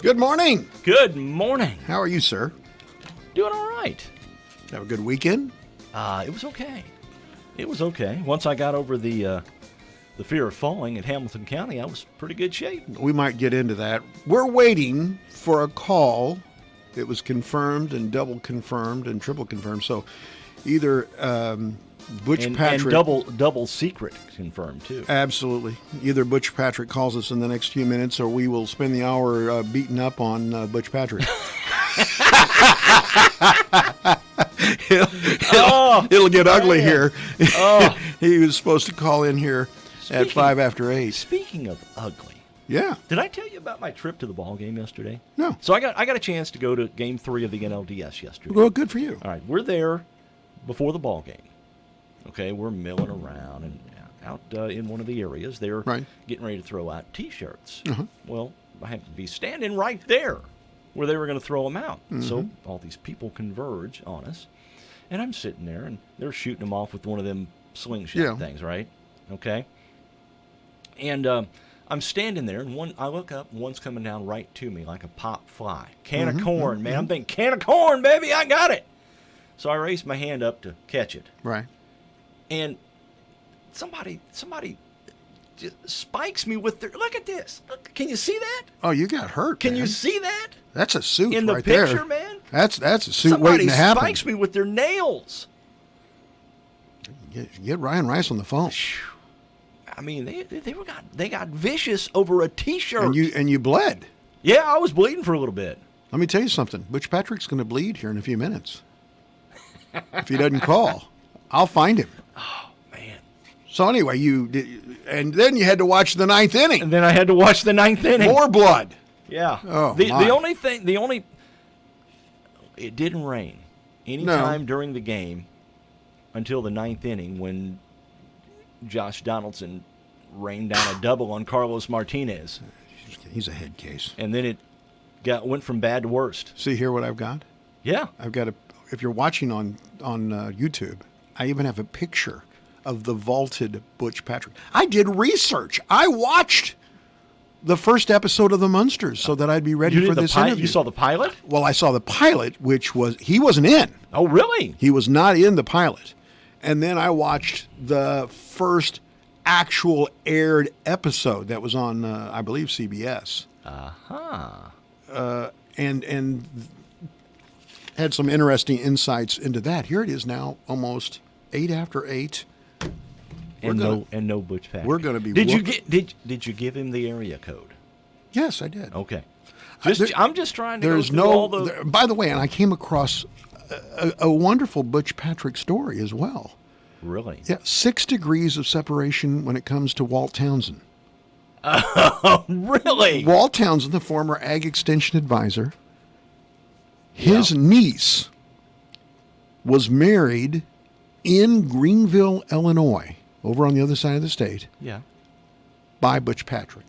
Good morning. Good morning. How are you, sir? Doing all right. Have a good weekend? It was okay. It was okay. Once I got over the fear of falling at Hamilton County, I was in pretty good shape. We might get into that. We're waiting for a call. It was confirmed and double confirmed and triple confirmed. So either Butch Patrick... And double secret confirmed, too. Absolutely. Either Butch Patrick calls us in the next few minutes or we will spend the hour beating up on Butch Patrick. It'll get ugly here. Oh. He was supposed to call in here at 5 after 8. Speaking of ugly, yeah. did I tell you about my trip to the ball game yesterday? No. So I got a chance to go to Game 3 of the NLDS yesterday. Well, good for you. All right, we're there before the ball game. Okay, we're milling around and out in one of the areas. They're getting ready to throw out T-shirts. Uh-huh. Well, I happened to be standing right there where they were going to throw them out. Mm-hmm. So all these people converge on us, and I'm sitting there, and they're shooting them off with one of them slingshot things, right? Okay. And I'm standing there, and I look up, and one's coming down right to me like a pop fly. Can of corn, man. I'm thinking, can of corn, baby, I got it. So I raised my hand up to catch it. Right. And somebody just spikes me with their, look at this. Look, can you see that? Oh, you got hurt, Can man. you see that? That's a suit in the right picture, there. man? That's a suit waiting to happen. Somebody spikes me with their nails. Get Ryan Rice on the phone. I mean, they got vicious over a T-shirt. And you bled. Yeah, I was bleeding for a little bit. Let me tell you something. Butch Patrick's going to bleed here in a few minutes. If he doesn't call, I'll find him. Oh, man. So anyway, and then you had to watch the ninth inning. And then I had to watch the ninth inning. More blood. Yeah. Oh, it didn't rain any time during the game until the ninth inning when Josh Donaldson rained down a double on Carlos Martinez. He's a head case. And then it went from bad to worst. See here what I've got? Yeah. I've got if you're watching on YouTube, I even have a picture of the vaulted Butch Patrick. I did research. I watched the first episode of The Munsters so that I'd be ready for this interview. You saw the pilot? Well, I saw the pilot, he wasn't in. Oh, really? He was not in the pilot. And then I watched the first actual aired episode that was on, I believe, CBS. And had some interesting insights into that. Here it is now, almost 8 after 8. And no Butch Patrick. We're going to be. Did you give him the area code? Yes, I did. Okay. I'm just trying to. There's go through all the. By the way, and I came across a wonderful Butch Patrick story as well. Really? Yeah, 6 degrees of separation when it comes to Walt Townsend. Oh, really? Walt Townsend, the former Ag Extension advisor, his niece was married in Greenville, Illinois, over on the other side of the state. Yeah. By Butch Patrick.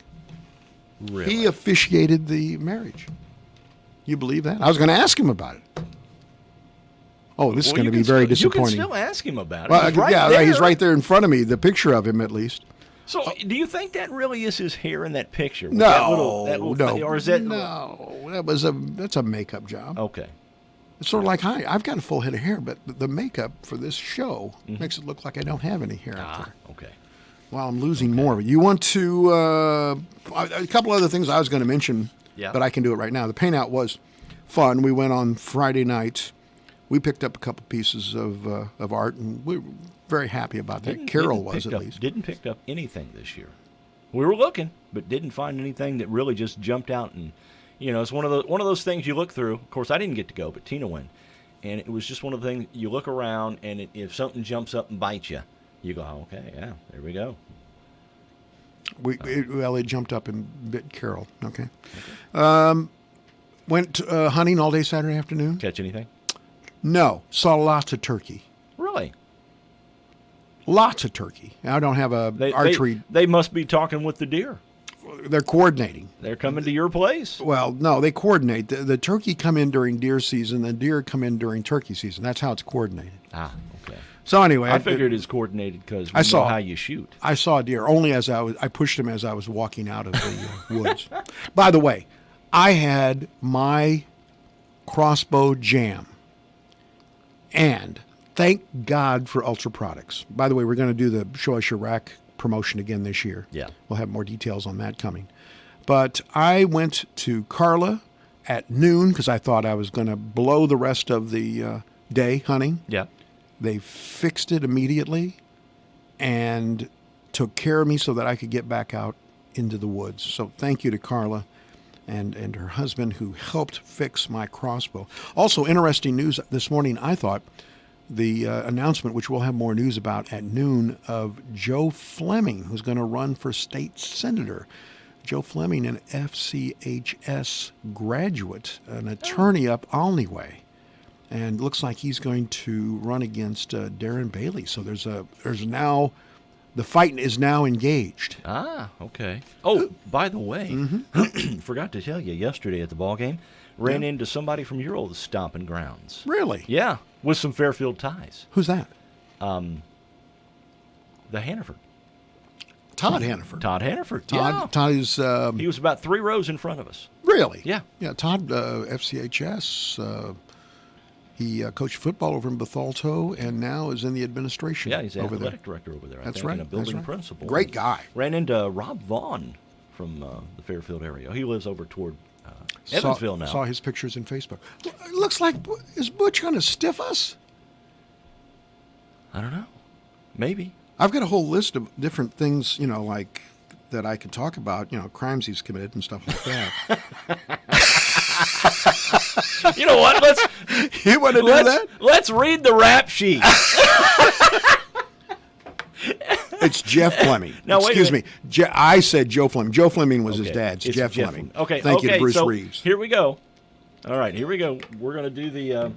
Really? He officiated the marriage. You believe that? I was going to ask him about it. Oh, this is going to be very disappointing. You can still ask him about it. Well, He's he's right there in front of me, the picture of him at least. So, do you think that really is his hair in that picture? No, no. Or is that... No, that's a makeup job. Okay. It's sort of like, I've got a full head of hair, but the makeup for this show makes it look like I don't have any hair out there. Okay. Well, I'm losing more of it. You want to... a couple other things I was going to mention, but I can do it right now. The paint out was fun. We went on Friday night. We picked up a couple pieces of art, and we were very happy about that. Carol was, at least. Didn't pick up anything this year. We were looking, but didn't find anything that really just jumped out. And it's one of those things you look through. Of course, I didn't get to go, but Tina went, and it was just one of the things you look around, and if something jumps up and bites you, you go, oh, okay, yeah, there we go. It jumped up and bit Carol. Okay. Went hunting all day Saturday afternoon. Catch anything? No. Saw lots of turkey. Really? Lots of turkey. I don't have archery. They must be talking with the deer. They're coordinating. They're coming to your place. Well, no, they coordinate. The turkey come in during deer season, the deer come in during turkey season. That's how it's coordinated. Ah, okay. So anyway, I figured it's coordinated because we know how you shoot. I saw a deer only as I pushed him as I was walking out of the woods. By the way, I had my crossbow jam. And thank God for Ultra Products. By the way, we're going to do the Show Us Your Rack promotion again this year. Yeah. We'll have more details on that coming. But I went to Carla at noon because I thought I was going to blow the rest of the day hunting. Yeah. They fixed it immediately and took care of me so that I could get back out into the woods. So thank you to Carla and her husband who helped fix my crossbow. Also, interesting news this morning, I thought, the announcement, which we'll have more news about at noon, of Joe Fleming, who's going to run for state senator. Joe Fleming, an FCHS graduate, an attorney up Olney Way. And looks like he's going to run against Darren Bailey. So there's now, the fight is now engaged. Ah, okay. Oh, by the way, forgot to tell you, yesterday at the ball game, ran into somebody from your old stomping grounds. Really? Yeah, with some Fairfield ties. Who's that? The Hannaford. Todd Hannaford. Todd Hannaford. Todd is... he was about 3 rows in front of us. Really? Yeah. Yeah, Todd, FCHS... He coached football over in Bethalto and now is in the administration. Yeah, he's the over athletic there. director over there. That's I think, right. And a building That's right. principal. Great guy. Ran into Rob Vaughn from the Fairfield area. He lives over toward Evansville now. Saw his pictures in Facebook. It looks like, is Butch going to stiff us? I don't know. Maybe. I've got a whole list of different things, like that I could talk about, crimes he's committed and stuff like that. You know what? You want to do that? Let's read the rap sheet. It's Jeff Fleming. Now, Excuse me. I said Joe Fleming. Joe Fleming was his dad. It's Jeff Fleming. Okay. Thank you to Bruce so Reeves. Here we go. All right, here we go. We're going to do the...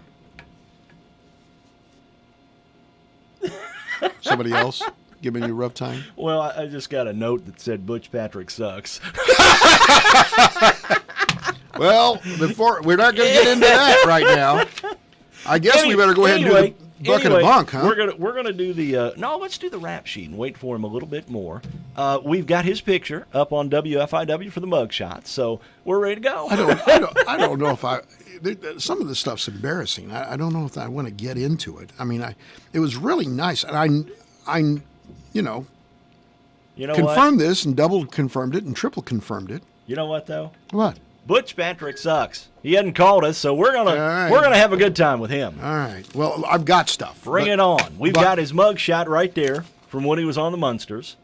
Somebody else giving you a rough time? Well, I just got a note that said Butch Patrick sucks. Well, we're not going to get into that right now. I guess we better go ahead and do the bucket of bunk, huh? We're gonna do the let's do the rap sheet and wait for him a little bit more. We've got his picture up on WFIW for the mugshot, so we're ready to go. I don't know if some of the stuff's embarrassing. I don't know if I want to get into it. I mean, it was really nice, and I confirmed this and double confirmed it and triple confirmed it. You know what though? What? Butch Patrick sucks. He hadn't called us, so we're gonna have a good time with him. All right. Well, I've got stuff. Bring it on. We've got his mug shot right there from when he was on the Munsters.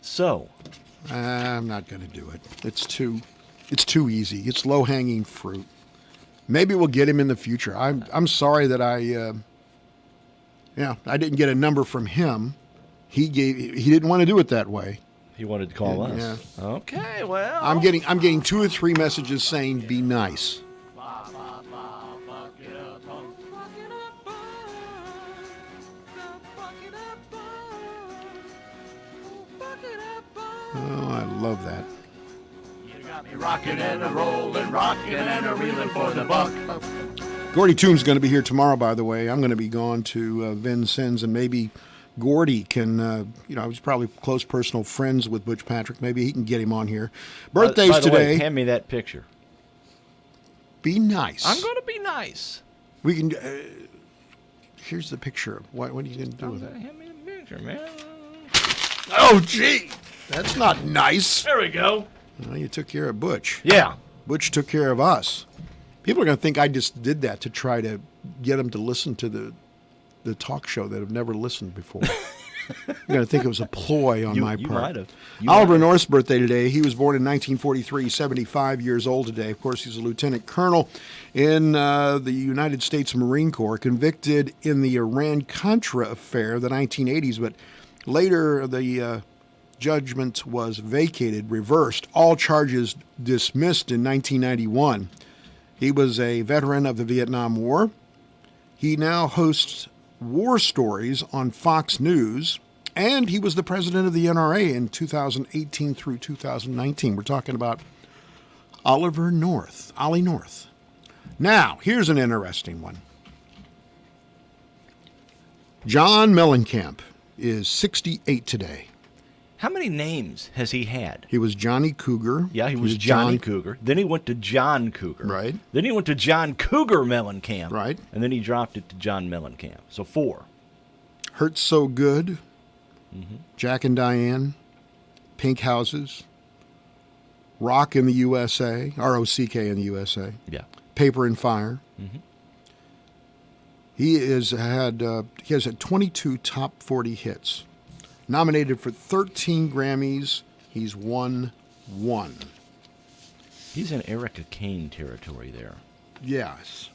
So, I'm not going to do it. It's too easy. It's low hanging fruit. Maybe we'll get him in the future. I'm sorry that I didn't get a number from him. He didn't want to do it that way. He wanted to call us. Yeah. Okay, well. I'm getting 2 or 3 messages saying be nice. Oh, I love that. You got me rocking and a rolling, rocking and a reeling for the buck. Gordy Toombs going to be here tomorrow, by the way. I'm going to be gone to Vincennes, and maybe Gordy can, he's probably close personal friends with Butch Patrick. Maybe he can get him on here. Birthdays by the today. Way, hand me that picture. Be nice. I'm going to be nice. We can. Here's the picture. What are you going to do with it? Hand me the picture, man. Oh, gee. That's not nice. There we go. Well, you took care of Butch. Yeah. Butch took care of us. People are going to think I just did that to try to get them to listen to the talk show that have never listened before. You're going to think it was a ploy on my part. You might have. Oliver North's birthday today. He was born in 1943, 75 years old today. Of course, he's a lieutenant colonel in the United States Marine Corps, convicted in the Iran-Contra affair, the 1980s, but later the judgment was vacated, reversed, all charges dismissed in 1991. He was a veteran of the Vietnam War. He now hosts War Stories on Fox News, and he was the president of the NRA in 2018 through 2019. We're talking about Ollie North. Now, here's an interesting one. John Mellencamp is 68 today. How many names has he had? He was Johnny Cougar. Yeah, he was Johnny Cougar. Then he went to John Cougar. Right. Then he went to John Cougar Mellencamp. Right. And then he dropped it to John Mellencamp. So 4. Hurts So Good. Mm-hmm. Jack and Diane. Pink Houses. Rock in the USA. R-O-C-K in the USA. Yeah. Paper and Fire. Mm-hmm. He has had 22 top 40 hits. Nominated for 13 Grammys. He's won 1. He's in Erica Kane territory there. Yes.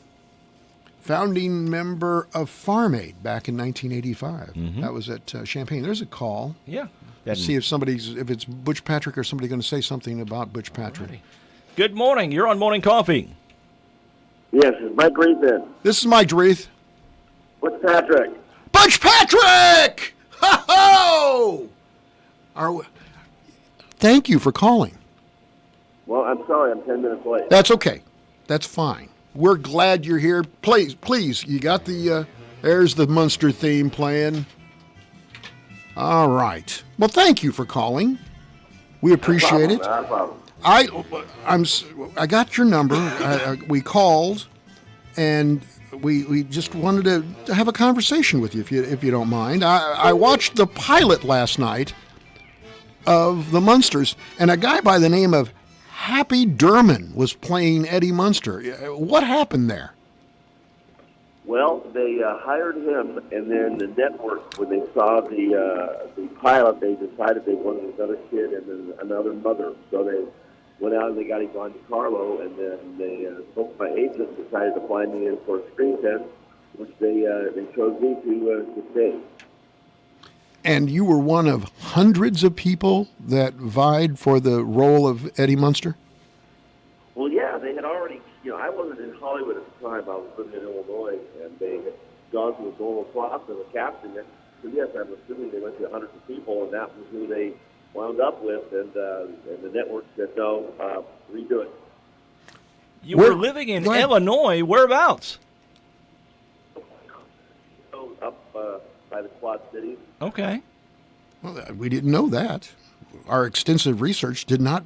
Founding member of Farm Aid back in 1985. Mm-hmm. That was at Champaign. There's a call. Yeah. Let's see if it's Butch Patrick or somebody going to say something about Butch Patrick. Alrighty. Good morning. You're on Morning Coffee. Yes, it's Mike Reith in. This is Mike Reith. What's Patrick? Butch Patrick! Ho-ho! Thank you for calling. Well, I'm sorry, I'm 10 minutes late. That's okay. That's fine. We're glad you're here. Please, you got the, there's the Munster theme playing. All right. Well, thank you for calling. We appreciate it. No problem. I got your number. We called, and we just wanted to have a conversation with you, if you don't mind. I watched the pilot last night of the Munsters, and a guy by the name of Happy Durman was playing Eddie Munster. What happened there? Well, they hired him, and then the network, when they saw the pilot, they decided they wanted another kid and then another mother. So they went out and they got him on to Carlo, and then both my agents decided to fly me in for a screen test, which they chose me to stay. And you were one of hundreds of people that vied for the role of Eddie Munster? Well, yeah, they had already, I wasn't in Hollywood at the time. I was living in Illinois, and they had gone through a normal process of casting it. So, yes, I'm assuming they went to hundreds of people, and that was who they wound up with, and the network said, no, redo it. You were living in Illinois. Whereabouts? So, up by the Quad Cities. Okay. Well, we didn't know that. Our extensive research did not.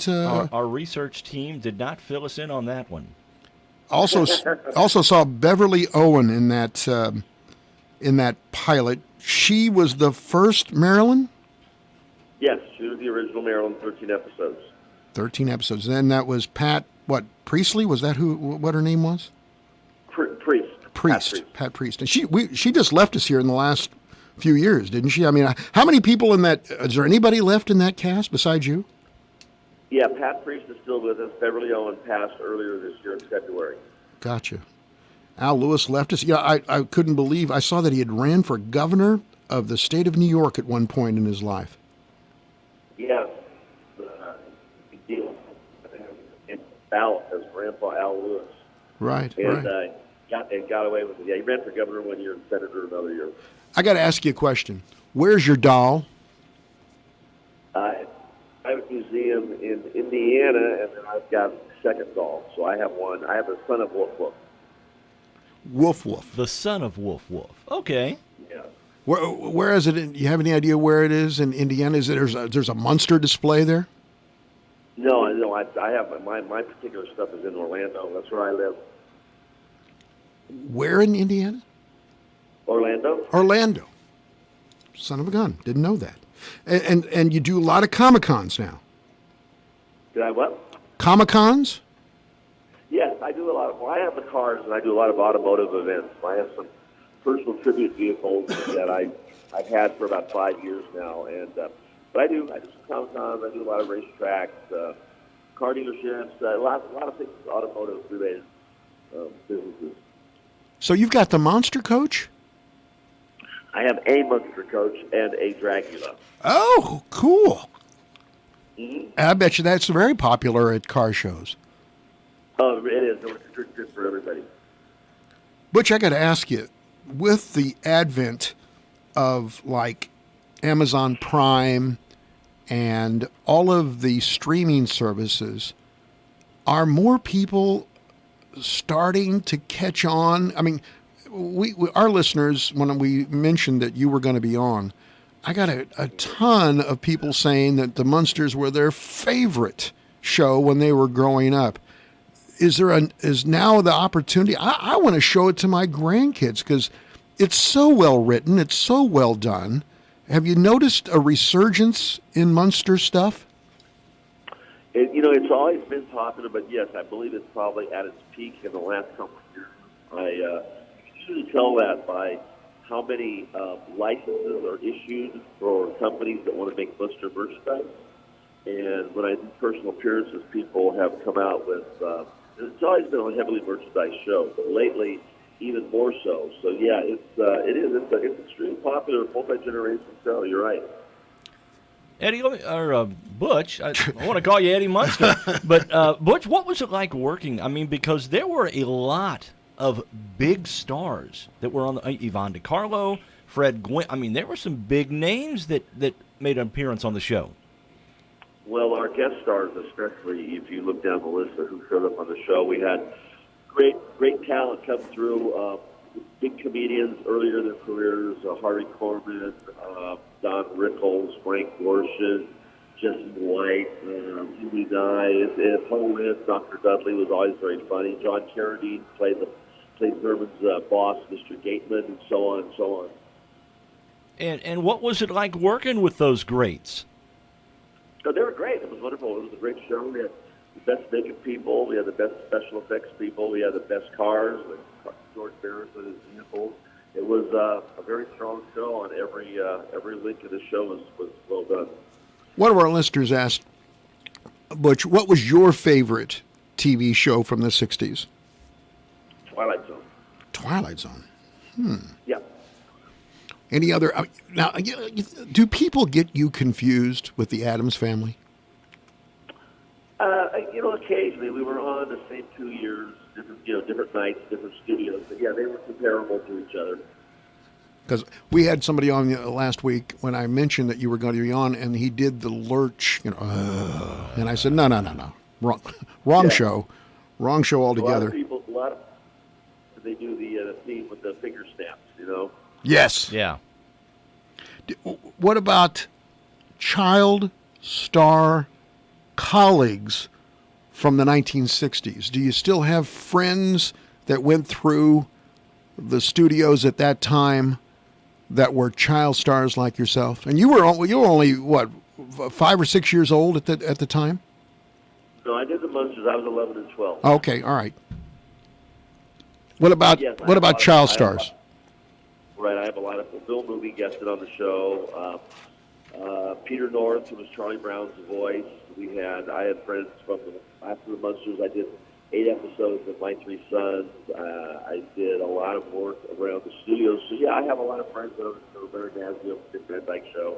Our research team did not fill us in on that one. Also saw Beverly Owen in that pilot. She was the first Marilyn. Yes, she was the original Marilyn. 13 episodes. 13 episodes. Then that was Pat. What, Priestley? Was that what her name was? Priest. Pat Priest. And she just left us here in the last few years, didn't she? I mean, how many people in that? Is there anybody left in that cast besides you? Yeah, Pat Priest is still with us. Beverly Owen passed earlier this year in February. Gotcha. Al Lewis left us. Yeah, I couldn't believe. I saw that he had ran for governor of the state of New York at one point in his life. Yes. Big deal. And ballot as Grandpa Al Lewis. Right, and, right. Got away with it. Yeah, he ran for governor one year and senator another year. I got to ask you a question. Where's your doll? Private museum in Indiana, and then I've got a second doll. So I have one. I have the son of Wolf Wolf. Wolf Wolf. The son of Wolf Wolf. Okay. Yeah. Where is it? Do you have any idea where it is in Indiana? Is it there's a Munster display there? No. I have my particular stuff is in Orlando. That's where I live. Where in Indiana? Orlando. Orlando. Son of a gun. Didn't know that. And you do a lot of Comic-Cons now. Did I what? Comic-Cons? Yes, I do a lot of. Well, I have the cars, and I do a lot of automotive events. I have some personal tribute vehicles that I've had for about 5 years now, and but I do some Comic-Cons. I do a lot of racetracks, car dealerships, a lot of things automotive related businesses. So you've got the Monster Coach? I have a Munster Coach and a Dracula. Oh, cool. Mm-hmm. I bet you that's very popular at car shows. Oh, it is. It's good for everybody. Butch, I got to ask you, with the advent of like Amazon Prime and all of the streaming services, are more people starting to catch on? I mean, we our listeners, when we mentioned that you were going to be on, I got a ton of people saying that the Munsters were their favorite show when they were growing up. Is now the opportunity? I want to show it to my grandkids because it's so well written. It's so well done. Have you noticed a resurgence in Munster stuff? It's always been popular, but yes, I believe it's probably at its peak in the last couple of years. I usually tell that by how many licenses are issued for companies that want to make Munster merchandise. And when I do personal appearances, people have come out with, it's always been a heavily merchandised show, but lately even more so. So yeah, it's extremely popular, multi-generation show. You're right. Eddie, Butch, I want to call you Eddie Munster, but Butch, what was it like working? I mean, because there were a lot of big stars that were on the Yvonne DiCarlo, Fred Gwynne. I mean, there were some big names that made an appearance on the show. Well, our guest stars, especially if you look down the list of who showed up on the show, we had great talent come through. Big comedians earlier in their careers, Harvey Korman, Don Rickles, Frank Gorshin, Jesse White, Julie Nye, Paul Lynn, Dr. Dudley was always very funny. John Carradine played Herman's boss, Mr. Gateman, and so on and so on. And what was it like working with those greats? No, they were great. It was wonderful. It was a great show. We had the best makeup people. We had the best special effects people. We had the best cars, like George Barris with his vehicles. It was a very strong show, and every link of the show was well done. One of our listeners asked, Butch, what was your favorite TV show from the 60s? Twilight Zone. Twilight Zone. Yeah. Any other? Now, do people get you confused with the Addams Family? Occasionally we were on the same 2 years, different nights, different studios. But yeah, they were comparable to each other. Because we had somebody on last week when I mentioned that you were going to be on, and he did the lurch, and I said, no, wrong show altogether. They do the theme with the finger snaps, Yes. Yeah. What about child star colleagues from the 1960s? Do you still have friends that went through the studios at that time that were child stars like yourself? And you were only what, 5 or 6 years old at the time? No, I did the Munsters. I was 11 and 12. Okay, all right. What about child stars? Right, I have a lot of Bill Mooney guested on the show. Peter North, who was Charlie Brown's voice. I had friends after the Munsters. I did 8 episodes of My Three Sons. I did a lot of work around the studios. So yeah, I have a lot of friends that are very Nasio, Dick Van Dyke Show.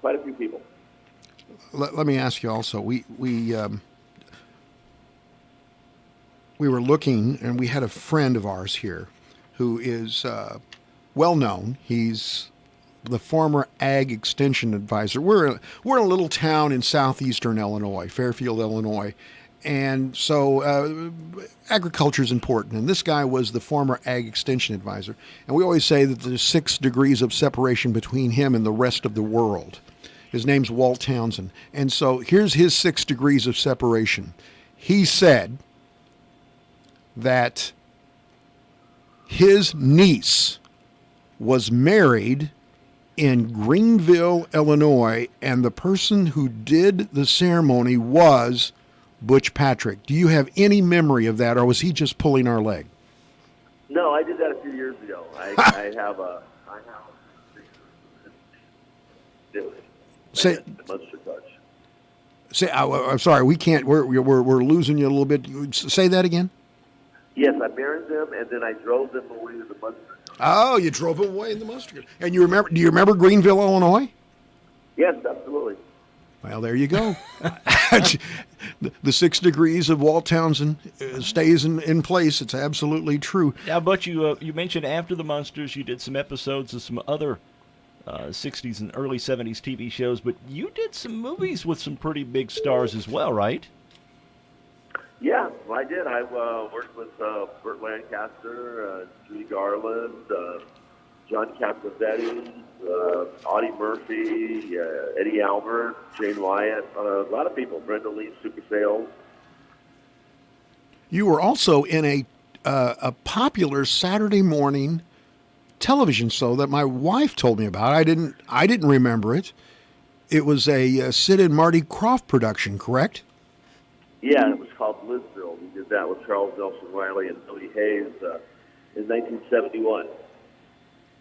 Quite a few people. Let me ask you also. We were looking, and we had a friend of ours here who is well known. He's the former Ag Extension Advisor. We're a little town in southeastern Illinois, Fairfield, Illinois, and so agriculture is important. And this guy was the former Ag Extension Advisor. And we always say that there's 6 degrees of separation between him and the rest of the world. His name's Walt Townsend. And so here's his 6 degrees of separation. He said that his niece was married in Greenville, Illinois, and the person who did the ceremony was Butch Patrick. Do you have any memory of that, or was he just pulling our leg? No, I did that a few years ago. I have Say, Munster touch. Say, I'm sorry, we can't. We're losing you a little bit. Say that again. Yes, I married them, and then I drove them away to the Munster. Oh, you drove them away in the Munster. And you remember? Do you remember Greenville, Illinois? Yes, absolutely. Well, there you go. The 6 degrees of Walt Townsend stays in place. It's absolutely true. Yeah, but you mentioned after the Munsters, you did some episodes of some other 60s and early 70s TV shows, but you did some movies with some pretty big stars as well, right? Yeah, I did. I worked with Burt Lancaster, Judy Garland, John Cassavetes, Audie Murphy, Eddie Albert, Shane Wyatt, a lot of people. Brenda Lee, Super Sales. You were also in a popular Saturday morning television show that my wife told me about. I didn't remember it. It was a Sid and Marty Krofft production, correct? Yeah, it was called Blizzville. We did that with Charles Nelson Riley and Billy Hayes in 1971.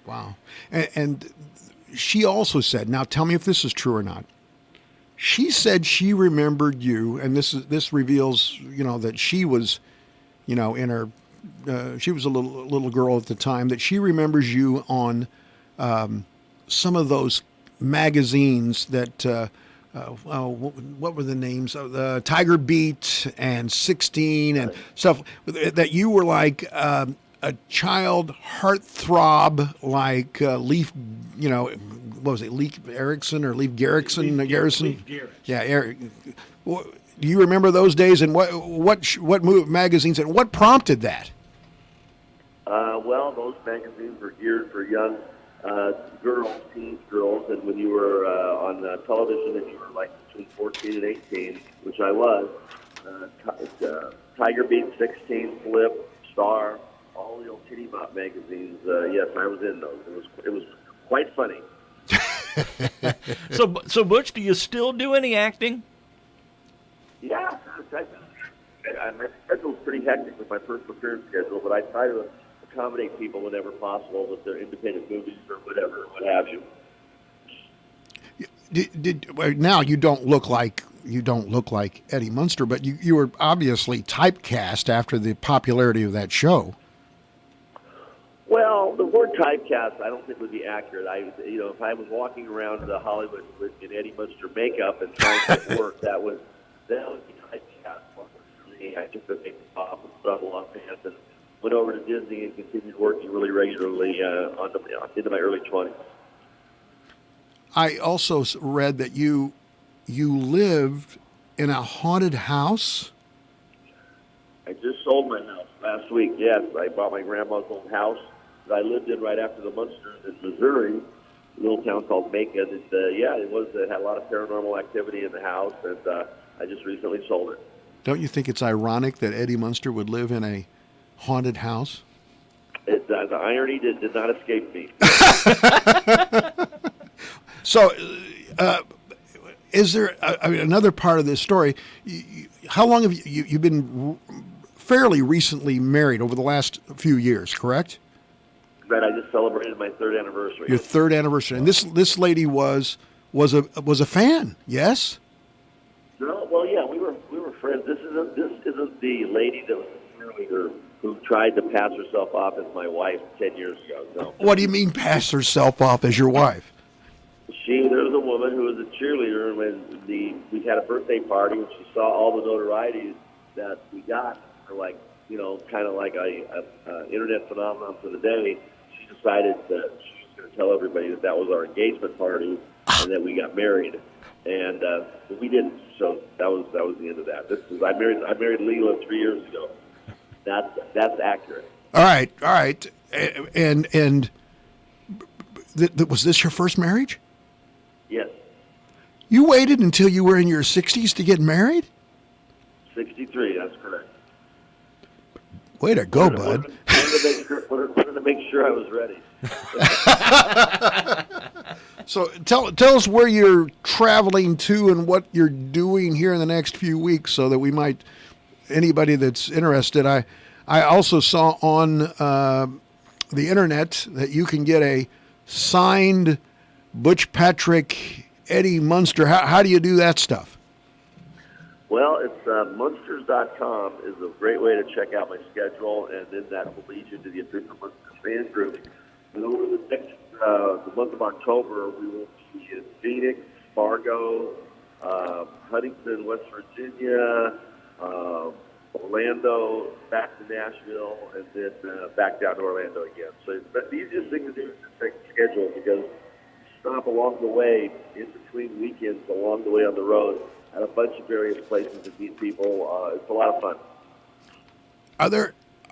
Wow. And she also said, now tell me if this is true or not. She said she remembered you, and this reveals, that she was, in her, she was a little girl at the time, that she remembers you on some of those magazines that, what were the names of Tiger Beat and 16 and stuff, that you were like a child heartthrob, like Leif, what was it, Leif Erikson or Leif Garrison? Leif Garrett. Yeah, Eric. Do you remember those days, and what magazines, and what prompted that? Well, those magazines were geared for young girls, teen girls, and when you were on television and you were like between 14 and 18, which I was, Tiger Beat, 16, Flip, Star, all the old Kitty Bop magazines. Yes, I was in those. It was quite funny. So Butch, do you still do any acting? Yeah, my schedule's pretty hectic with my personal appearance schedule, but I try to accommodate people whenever possible with their independent movies or whatever, what have you. Now you don't look like Eddie Munster, but you were obviously typecast after the popularity of that show. Well, the word typecast I don't think would be accurate. If I was walking around Hollywood in Eddie Munster makeup and trying to work, that would be typecast. I took the makeup off and stuff on pants and went over to Disney and continued working really regularly into my early 20s. I also read that you lived in a haunted house. I just sold my house last week. Yes, I bought my grandma's old house that I lived in right after the Munsters in Missouri, a little town called Macon. And, it had a lot of paranormal activity in the house, and I just recently sold it. Don't you think it's ironic that Eddie Munster would live in a haunted house? The irony did not escape me. So, is there another part of this story? How long have you've been fairly recently married over the last few years, correct? Right, I just celebrated my third anniversary. Your third anniversary, and this lady was a fan, yes? No, well, yeah, we were friends. This isn't the lady that was a cheerleader who tried to pass herself off as my wife 10 years ago. No. What do you mean, pass herself off as your wife? There was a woman who was a cheerleader, and when we had a birthday party, and she saw all the notoriety that we got, like, kind of like a internet phenomenon for the day. She decided that she was going to tell everybody that was our engagement party and that we got married, and we didn't. So that was the end of that. I married Leela 3 years ago. That's accurate. All right, and was this your first marriage? Yes. You waited until you were in your 60s to get married? 63, that's correct. Way to go, bud. Wanted to make sure I was ready. So tell us where you're traveling to and what you're doing here in the next few weeks, so that we might, anybody that's interested. I also saw on the internet that you can get a signed Butch Patrick, Eddie Munster. How do you do that stuff? Well, it's Munsters.com is a great way to check out my schedule, and then that will lead you to the official Munsters fan group. And over the month of October, we will be in Phoenix, Fargo, Huntington, West Virginia, Orlando, back to Nashville, and then back down to Orlando again. So the easiest thing to do is just check the schedule, because you stop along the way, in between weekends, along the way on the road, at a bunch of various places to meet people. It's a lot of fun.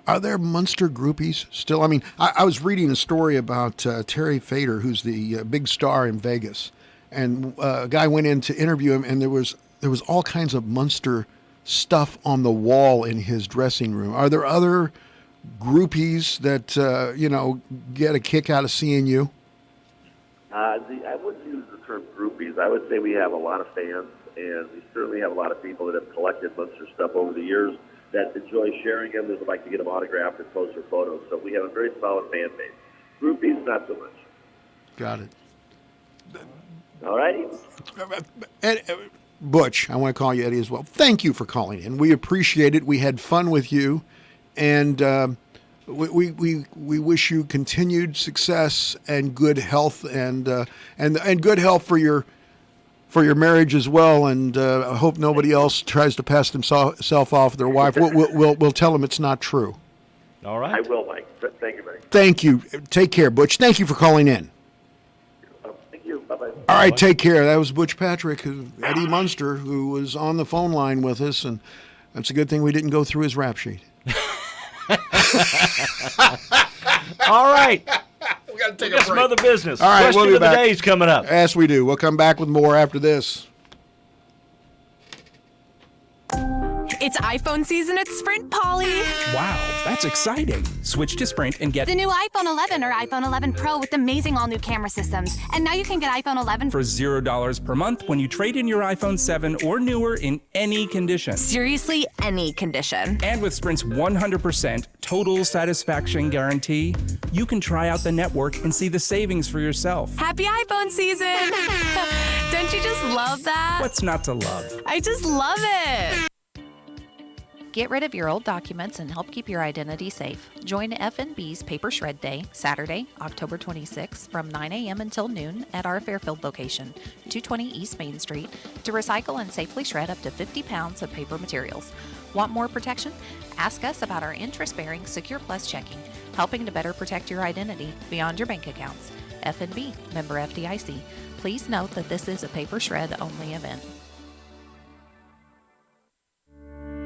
Are there Munster groupies still? I mean, I was reading a story about Terry Fader, who's the big star in Vegas, and a guy went in to interview him, and there was all kinds of Munster stuff on the wall in his dressing room. Are there other groupies that get a kick out of seeing you? I wouldn't use the term groupies. I would say we have a lot of fans, and we certainly have a lot of people that have collected Munster stuff over the years that enjoy sharing them, that would like to get them autographed or post their photos. So we have a very solid fan base. Groupies, not so much. Got it. All righty. Butch, I want to call you Eddie as well. Thank you for calling in. We appreciate it. We had fun with you, and we wish you continued success and good health, and good health for your marriage as well. And I hope nobody else tries to pass themselves off their wife. We'll tell them it's not true. All right. I will, Mike. Thank you, Mike. Thank you. Take care, Butch. Thank you for calling in. Thank you. Bye-bye. All right, take care. That was Butch Patrick, Eddie Munster, who was on the phone line with us, and it's a good thing we didn't go through his rap sheet. All right. We got to take a break. Some other business. All right, Question we'll be of the back. day is coming up. Yes, we do. We'll come back with more after this. It's iPhone season at Sprint, Polly. Wow, that's exciting. Switch to Sprint and get the new iPhone 11 or iPhone 11 Pro with amazing all-new camera systems. And now you can get iPhone 11 for $0 per month when you trade in your iPhone 7 or newer in any condition. Seriously, any condition. And with Sprint's 100% total satisfaction guarantee, you can try out the network and see the savings for yourself. Happy iPhone season! Don't you just love that? What's not to love? I just love it! Get rid of your old documents and help keep your identity safe. Join FNB's Paper Shred Day, Saturday, October 26th from 9 a.m. until noon at our Fairfield location, 220 East Main Street, to recycle and safely shred up to 50 pounds of paper materials. Want more protection? Ask us about our interest-bearing Secure Plus checking, helping to better protect your identity beyond your bank accounts. FNB, member FDIC. Please note that this is a paper shred only event.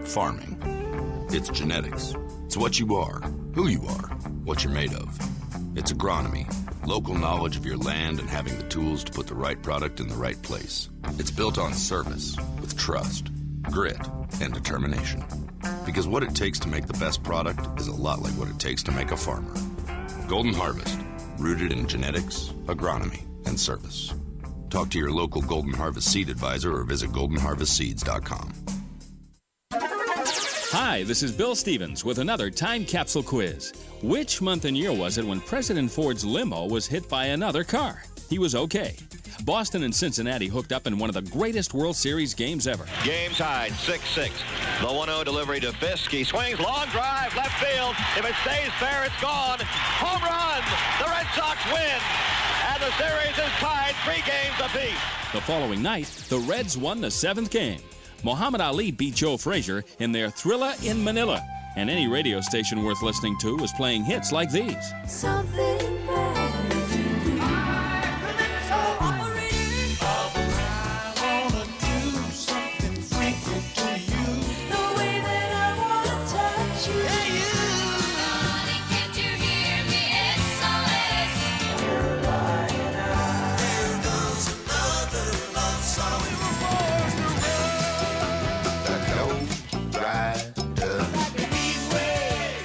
Farming. It's genetics. It's what you are, who you are, what you're made of. It's agronomy, local knowledge of your land and having the tools to put the right product in the right place. It's built on service, with trust, grit, and determination. Because what it takes to make the best product is a lot like what it takes to make a farmer. Golden Harvest, rooted in genetics, agronomy, and service. Talk to your local Golden Harvest seed advisor or visit goldenharvestseeds.com. Hi, this is Bill Stevens with another time capsule quiz. Which month and year was it when President Ford's limo was hit by another car? He was okay. Boston and Cincinnati hooked up in one of the greatest World Series games ever. Game tied, 6-6. The 1-0 delivery to Fisk. He swings, long drive, left field. If it stays fair, it's gone. Home run! The Red Sox win! And the series is tied 3 games apiece. The following night, the Reds won the 7th game. Muhammad Ali beat Joe Frazier in their Thriller in Manila. And any radio station worth listening to was playing hits like these. Something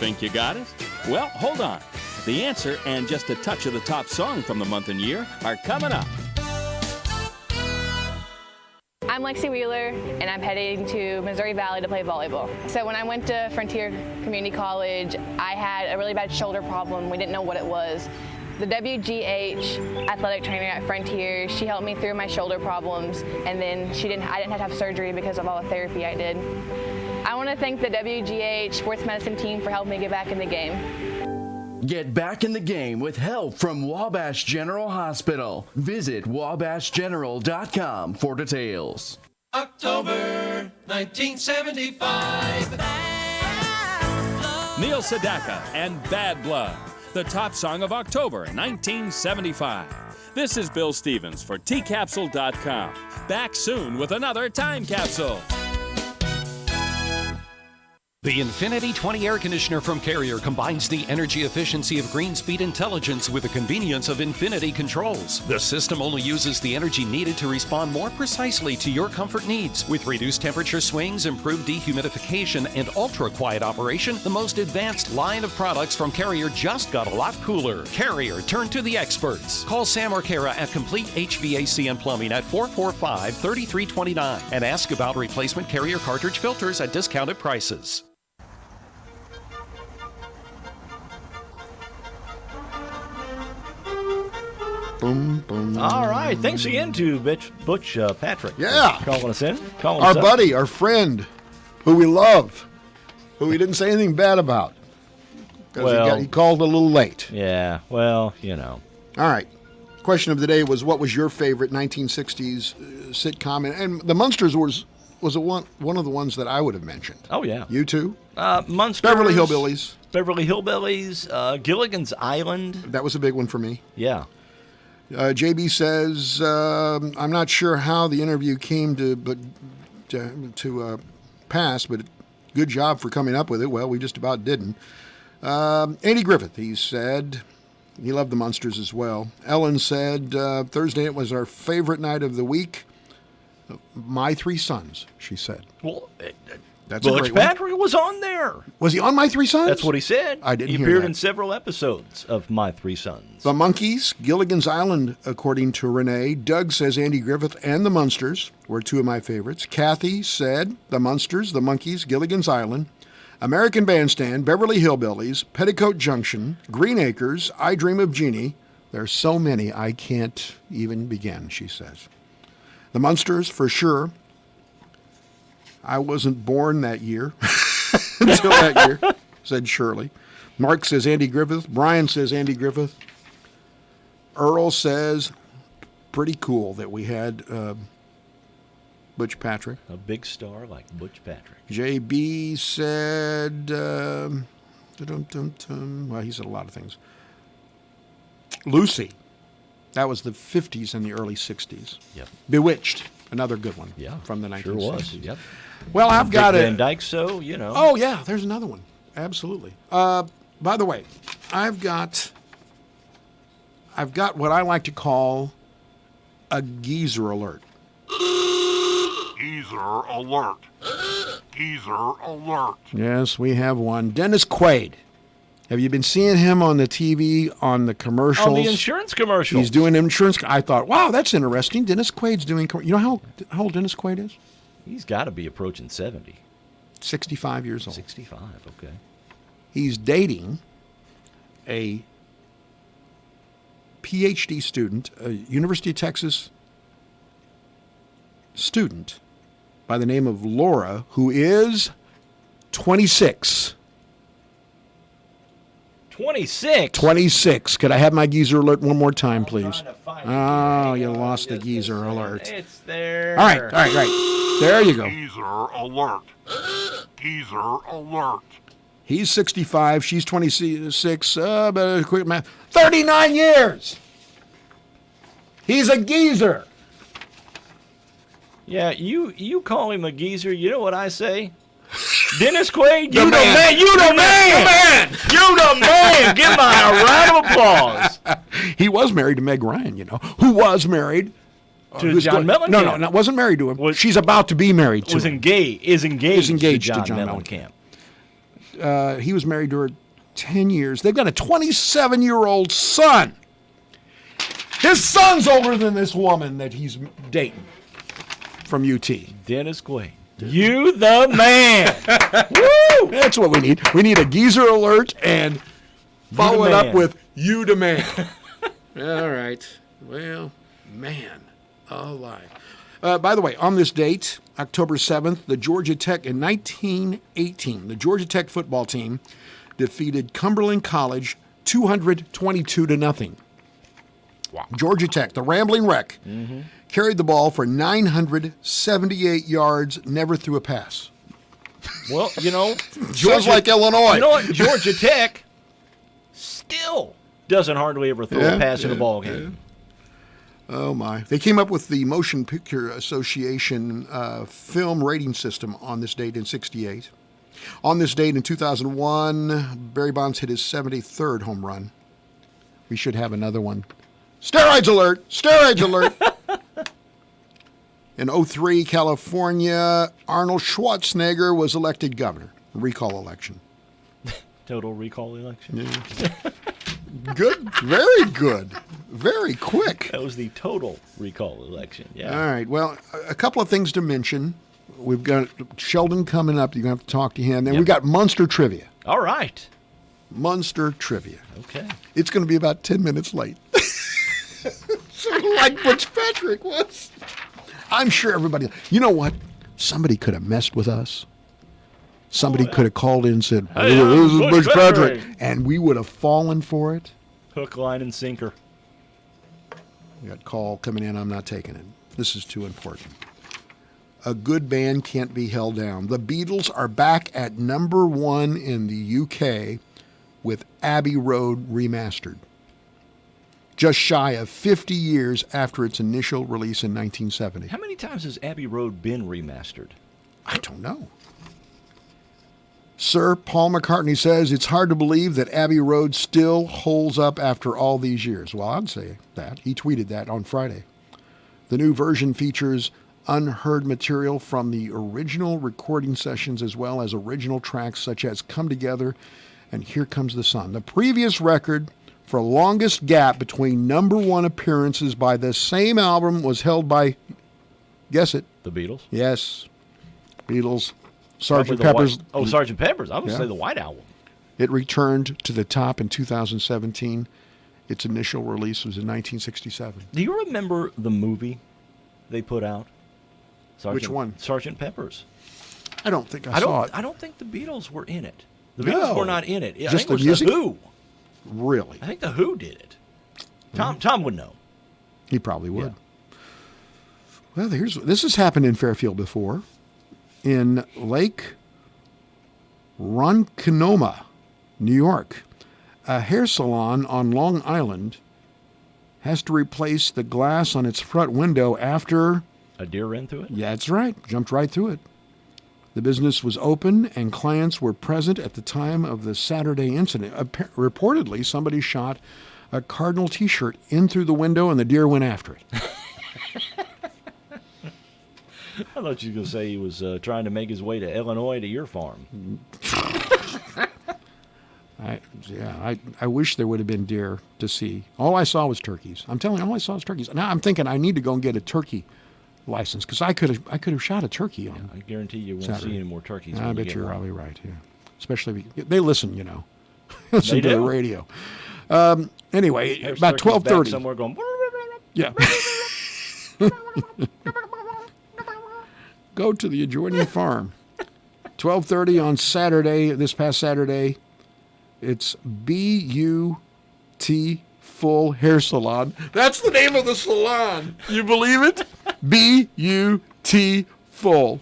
Think you got it? Well, hold on. The answer and just a touch of the top song from the month and year are coming up. I'm Lexi Wheeler, and I'm heading to Missouri Valley to play volleyball. So when I went to Frontier Community College, I had a really bad shoulder problem. We didn't know what it was. The WGH athletic trainer at Frontier, she helped me through my shoulder problems, and then I didn't have to have surgery because of all the therapy I did. I want to thank the WGH sports medicine team for helping me get back in the game. Get back in the game with help from Wabash General Hospital. Visit wabashgeneral.com for details. October 1975. Neil Sedaka and Bad Blood, the top song of October 1975. This is Bill Stevens for tcapsule.com. Back soon with another time capsule. The Infinity 20 air conditioner from Carrier combines the energy efficiency of Greenspeed Intelligence with the convenience of Infinity controls. The system only uses the energy needed to respond more precisely to your comfort needs. With reduced temperature swings, improved dehumidification, and ultra-quiet operation, the most advanced line of products from Carrier just got a lot cooler. Carrier, turn to the experts. Call Sam or Kara at Complete HVAC and Plumbing at 445-3329 and ask about replacement Carrier cartridge filters at discounted prices. Boom, boom. All right. Thanks again to Butch Patrick. Yeah. Calling us in. Our buddy, our friend, who we love, who we didn't say anything bad about. Because he called a little late. Yeah. Well, you know. All right. Question of the day was, what was your favorite 1960s sitcom? And The Munsters was one of the ones that I would have mentioned. Oh, yeah. You too? Munsters. Beverly Hillbillies. Gilligan's Island. That was a big one for me. Yeah. JB says, I'm not sure how the interview came to pass, but good job for coming up with it. Well, we just about didn't. Andy Griffith, he said, he loved the Munsters as well. Ellen said, Thursday it was our favorite night of the week. My Three Sons, she said. Well, that's a great Patrick was on there. Was he on My Three Sons? That's what he said. I didn't hear He appeared that. in several episodes of My Three Sons. The Monkees, Gilligan's Island, according to Renee. Doug says Andy Griffith and the Munsters were two of my favorites. Kathy said the Munsters, the Monkees, Gilligan's Island, American Bandstand, Beverly Hillbillies, Petticoat Junction, Green Acres, I Dream of Jeannie. There's so many I can't even begin, she says. The Munsters, for sure. I wasn't born that year, until that year, said Shirley. Mark says Andy Griffith. Brian says Andy Griffith. Earl says, pretty cool that we had Butch Patrick. A big star like Butch Patrick. JB said, well, he said a lot of things. Lucy. That was the 50s and the early 60s. Yep. Bewitched, another good one. Yeah, from the 1960s. Sure was. Yep. Well, I've got Van Dyke, so you know. Oh yeah, there's another one. Absolutely. By the way, I've got what I like to call a geezer alert. Geezer alert. Geezer alert. Yes, we have one. Dennis Quaid. Have you been seeing him on the TV, on the commercials? On the insurance commercials. He's doing insurance. I thought, wow, that's interesting. Dennis Quaid's doing. You know how old Dennis Quaid is? He's got to be approaching 70. 65 years old. 65, okay. He's dating a PhD student, a University of Texas student by the name of Laura, who is 26. 26? 26. Could I have my geezer alert one more time, please? Oh, you lost the geezer alert. It's there. All right. There you go. Geezer alert. Geezer alert. He's 65. She's 26. But quick math. 39 years. He's a geezer. Yeah, you call him a geezer. You know what I say? Dennis Quaid, you the man. You the man. You the man. Give him a round of applause. He was married to Meg Ryan, you know, who was married to John Mellencamp. No, wasn't married to him. She's about to be married to him. Is engaged to John Mellencamp. Mellencamp. He was married to her 10 years. They've got a 27-year-old son. His son's older than this woman that he's dating from UT. Dennis Quaid. You the man. Woo! That's what we need. We need a geezer alert and follow it up with you the man. All right. Well, man alive. By the way, on this date, October 7th, the Georgia Tech in 1918, the Georgia Tech football team defeated Cumberland College 222-0. Wow. Georgia Tech, the Rambling Wreck, carried the ball for 978 yards, never threw a pass. Well, you know, Sounds like Illinois. You know what? Georgia Tech still doesn't hardly ever throw a pass in a ball game. Oh, my. They came up with the Motion Picture Association film rating system on this date in 1968. On this date in 2001, Barry Bonds hit his 73rd home run. We should have another one. Steroids alert! Steroids alert! In 2003, California, Arnold Schwarzenegger was elected governor. Recall election. Total recall election? Yeah. Good. Very good. Very quick. That was the total recall election. Yeah. All right. Well, a couple of things to mention. We've got Sheldon coming up. You're going to have to talk to him. Then we got Munster Trivia. All right. Munster Trivia. Okay. It's going to be about 10 minutes late. Sort of like Butch Patrick was. I'm sure everybody... You know what? Somebody could have messed with us. Somebody could have called in and said, Hey, this is Butch Patrick. Patrick. And we would have fallen for it. Hook, line, and sinker. You got a call coming in. I'm not taking it. This is too important. A good band can't be held down. The Beatles are back at number 1 in the UK with Abbey Road remastered. Just shy of 50 years after its initial release in 1970. How many times has Abbey Road been remastered? I don't know. Sir Paul McCartney says it's hard to believe that Abbey Road still holds up after all these years. Well, I'd say that. He tweeted that on Friday. The new version features unheard material from the original recording sessions as well as original tracks such as Come Together and Here Comes the Sun. The previous record for longest gap between number 1 appearances by the same album was held by, guess it. The Beatles? Yes. Beatles. Sgt. Pepper's. Sgt. Pepper's. I would say the White Album. It returned to the top in 2017. Its initial release was in 1967. Do you remember the movie they put out? Which one? Sgt. Pepper's. I don't think I saw it. I don't think the Beatles were in it. The Beatles were not in it. Just I think the it was music? The Who. Really? I think the Who did it. Tom would know. He probably would. Yeah. Well, this has happened in Fairfield before. In Lake Ronkonkoma, New York, a hair salon on Long Island has to replace the glass on its front window after... A deer ran through it? Yeah, that's right. Jumped right through it. The business was open and clients were present at the time of the Saturday incident. Reportedly, somebody shot a Cardinal t-shirt in through the window and the deer went after it. I thought you were going to say he was trying to make his way to Illinois to your farm. I wish there would have been deer to see. All I saw was turkeys. I'm telling you, all I saw was turkeys. Now I'm thinking I need to go and get a turkey license because I could have shot a turkey on. I guarantee you won't Saturday. see any more turkeys. I bet you're probably right. Yeah, especially they listen. You know, listen They to the do. radio. Anyway, There's about turkeys back 12:30. somewhere going. Yeah. Go to the adjoining farm. 12:30 on Saturday, this past Saturday, it's BUT Full Hair Salon. That's the name of the salon. You believe it? BUT Full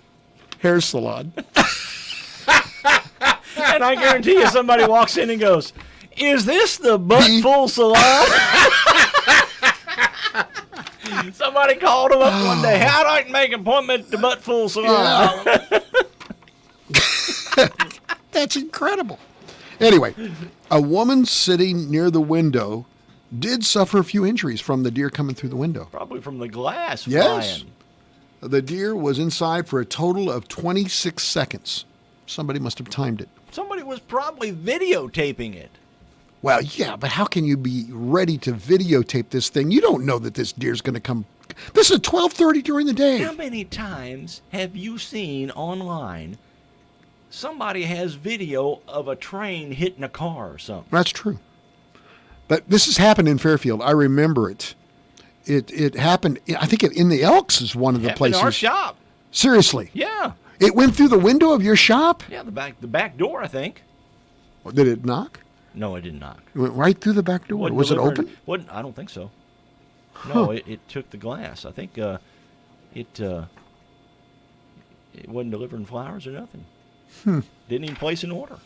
Hair Salon. And I guarantee you somebody walks in and goes, "Is this the Butt Full Salon?" Somebody called him up one day. How do I make an appointment at the Butt Full Salon? That's incredible. Anyway, a woman sitting near the window did suffer a few injuries from the deer coming through the window. Probably from the glass Yes. flying. The deer was inside for a total of 26 seconds. Somebody must have timed it. Somebody was probably videotaping it. Well, yeah, but how can you be ready to videotape this thing? You don't know that this deer's going to come. This is 12:30 during the day. How many times have you seen online somebody has video of a train hitting a car or something? That's true. But this has happened in Fairfield. I remember it. It happened, I think in the Elks is one of the Happened places. in our shop. Seriously? Yeah. It went through the window of your shop? Yeah, the back door, I think. Did it knock? No, it didn't knock. It went right through the back door. Wasn't Was it delivered- open? Wasn't, I don't think so. Huh. No, it took the glass. I think it wasn't delivering flowers or nothing. Didn't even place an order.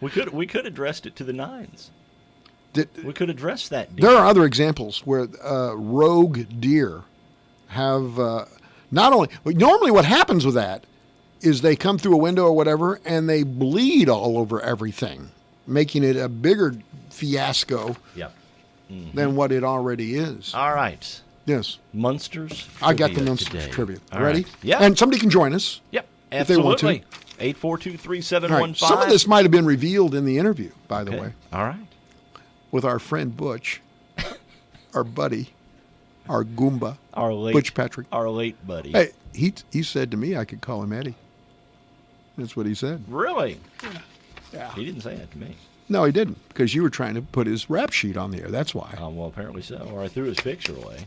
We could addressed it to the nines. We could address that deer. There are other examples where rogue deer have Normally what happens with that is they come through a window or whatever and they bleed all over everything, making it a bigger fiasco than what it already is. All right. Yes. Munsters. I got the Munsters trivia. Ready? Right. Yeah. And somebody can join us. Yep. If they want to. 842-3715. Right. Some of this might have been revealed in the interview, by the way. All right. With our friend Butch, our buddy, our Goomba, late Butch Patrick. Our late buddy. Hey, he said to me I could call him Eddie. That's what he said. Really? Yeah. He didn't say that to me. No, he didn't, because you were trying to put his rap sheet on the air. That's why. Well, apparently so. Or I threw his picture away.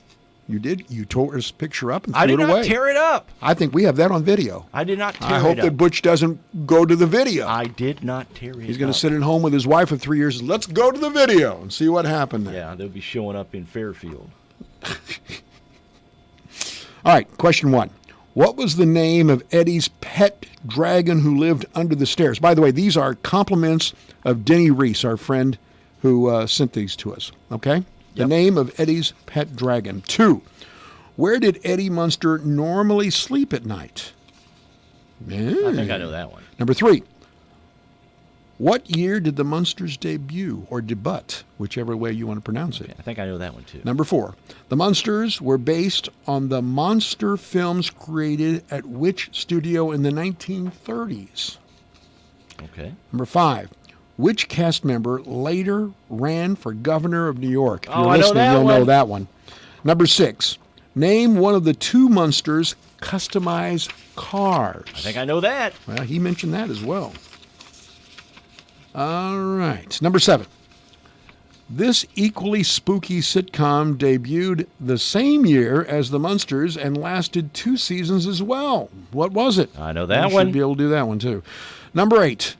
You did? You tore his picture up and threw I did it away. not tear it up. I think we have that on video. I did not tear it up. I hope that Butch doesn't go to the video. I did not tear it up. He's going to sit at home with his wife for 3 years. Let's go to the video and see what happened there. Yeah, they'll be showing up in Fairfield. All right, question 1. What was the name of Eddie's pet dragon who lived under the stairs? By the way, these are compliments of Denny Reese, our friend who sent these to us. Okay? The name of Eddie's pet dragon. 2. Where did Eddie Munster normally sleep at night? I think I know that one. Number 3. What year did the Munsters debut, or debut, whichever way you want to pronounce it? I think I know that one too. Number 4. The Munsters were based on the monster films created at which studio in the 1930s? Okay. Number 5. Which cast member later ran for governor of New York? If you're I know listening, that you'll one. know that one. Number 6. Name one of the 2 Munsters' customized cars. I think I know that. Well, he mentioned that as well. All right. Number 7. This equally spooky sitcom debuted the same year as the Munsters and lasted 2 seasons as well. What was it? I know that you one. Should be able to do that one too. Number 8.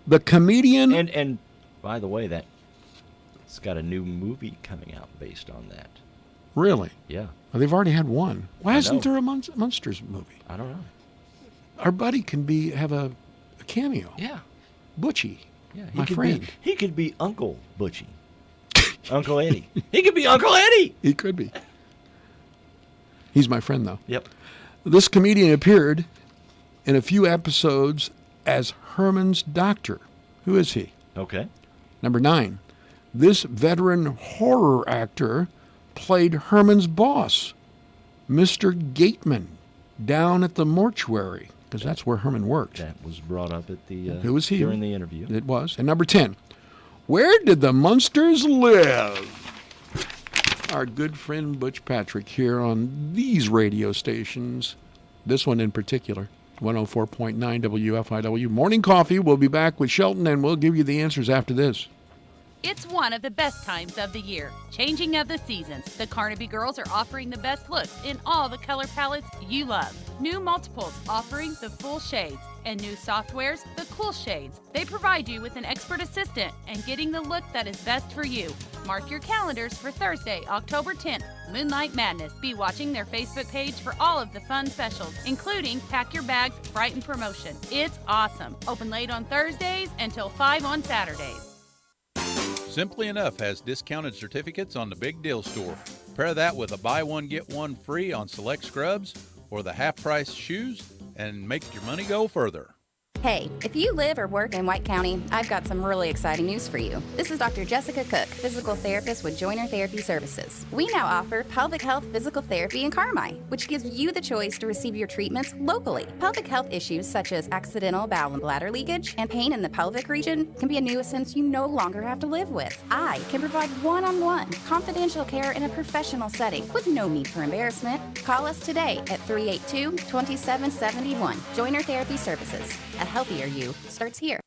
The comedian. And by the way, it's got a new movie coming out based on that. Really? Yeah. Well, they've already had one. Why isn't there a Munsters movie? I don't know. Our buddy can have a cameo. Yeah. Butchie. Yeah, my friend. He could be Uncle Butchie. Uncle Eddie. He could be Uncle Eddie. He could be. He's my friend, though. Yep. This comedian appeared in a few episodes as Herman's doctor. Who is he? Okay. Number 9. This veteran horror actor played Herman's boss, Mr. Gateman, down at the mortuary, because that's where Herman worked. That was brought up at the Who was he? during the interview. It was. And number 10. Where did the Munsters live? Our good friend Butch Patrick here on these radio stations, this one in particular, 104.9 WFIW. Morning Coffee. We'll be back with Shelton, and we'll give you the answers after this. It's one of the best times of the year. Changing of the seasons. The Carnaby girls are offering the best looks in all the color palettes you love. New multiples offering the full shades. And new softwares, the cool shades. They provide you with an expert assistant and getting the look that is best for you. Mark your calendars for Thursday, October 10th, Moonlight Madness. Be watching their Facebook page for all of the fun specials, including Pack Your Bags Brighton promotion. It's awesome. Open late on Thursdays until 5 on Saturdays. Simply Enough has discounted certificates on the Big Deal Store. Pair that with a buy one, get one free on select scrubs or the half-price shoes and make your money go further. Hey, if you live or work in White County, I've got some really exciting news for you. This is Dr. Jessica Cook, physical therapist with Joiner Therapy Services. We now offer pelvic health physical therapy in Carmi, which gives you the choice to receive your treatments locally. Pelvic health issues such as accidental bowel and bladder leakage and pain in the pelvic region can be a nuisance you no longer have to live with. I can provide one-on-one, confidential care in a professional setting with no need for embarrassment. Call us today at 382-2771. Joiner Therapy Services. A healthier you starts here.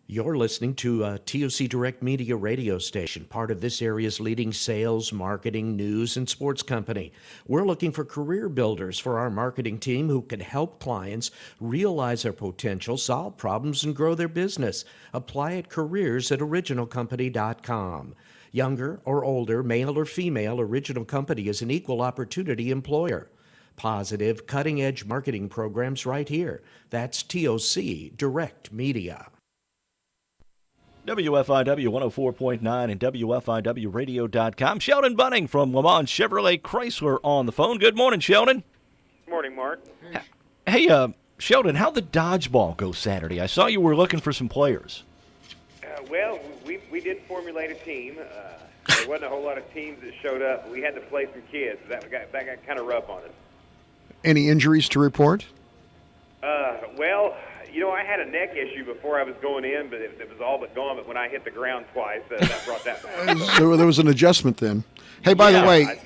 You're listening to a TOC Direct Media radio station, part of this area's leading sales, marketing, news, and sports company. We're looking for career builders for our marketing team who can help clients realize their potential, solve problems, and grow their business. Apply at careers@originalcompany.com. Younger or older, male or female, Original Company is an equal opportunity employer. Positive, cutting-edge marketing programs right here. That's TOC Direct Media. WFIW 104.9 and WFIWradio.com. Sheldon Bunning from Lamont Chevrolet Chrysler on the phone. Good morning, Sheldon. Morning, Mark. Hey, Sheldon, how'd the dodgeball go Saturday? I saw you were looking for some players. Well, we did formulate a team. There wasn't a whole lot of teams that showed up. We had to play some kids. That got kind of rough on us. Any injuries to report? Well, I had a neck issue before I was going in, but it was all but gone. But when I hit the ground twice, that brought that back. So there was an adjustment then. Hey, by the way,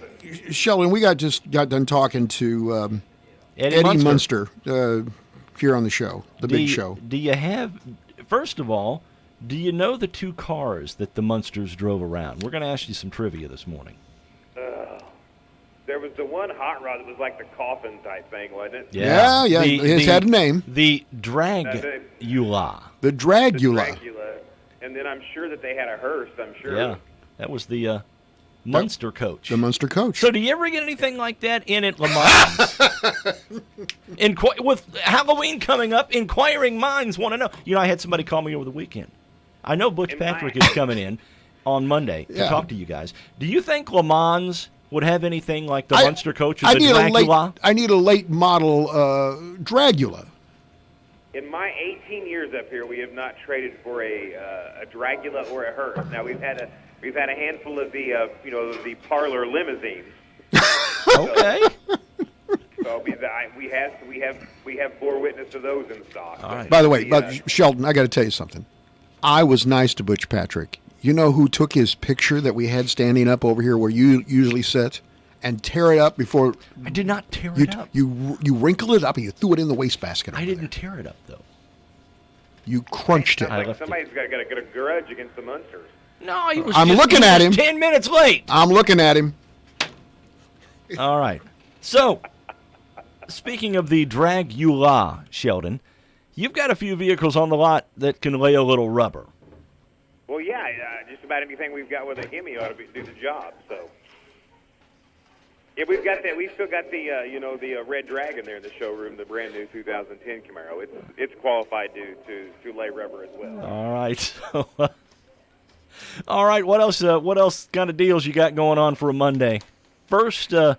Sheldon, we just got done talking to Eddie Munster here on the show, the big show. Do you have, first of all, do you know the two cars that the Munsters drove around? We're going to ask you some trivia this morning. There was the one hot rod that was like the coffin type thing, wasn't it? Yeah. It had a name. The Dragula. The Dragula. And then I'm sure that they had a hearse, I'm sure. Yeah, that was the Munster coach. The Munster coach. So do you ever get anything like that in at Le Mans? With Halloween coming up, inquiring minds want to know. I had somebody call me over the weekend. I know Butch Patrick is coming in on Monday to talk to you guys. Do you think Le Mans would have anything like the Munster coach or the Dragula? I need a late model Dragula. In my 18 years up here, we have not traded for a Dragula or a hearse. Now we've had a handful of the parlor limousines. Okay. So we have bore witness to those in stock. All right. By the way, Sheldon, I got to tell you something. I was nice to Butch Patrick. You know who took his picture that we had standing up over here where you usually sit and tear it up before? I did not tear it up. You wrinkled it up and you threw it in the wastebasket. I didn't tear it up, though. You crunched it. Somebody's got a grudge against the Munsters. No, he was. I'm looking at him. 10 minutes late. I'm looking at him. All right. So, speaking of the Dragula, Sheldon, you've got a few vehicles on the lot that can lay a little rubber. Well, yeah, just about anything we've got with a Hemi ought to do the job. So, yeah, we've got that. We've still got the the Red Dragon there in the showroom, the brand new 2010 Camaro. It's qualified to lay rubber as well. All right. All right. What else? What else kind of deals you got going on for a Monday? First, with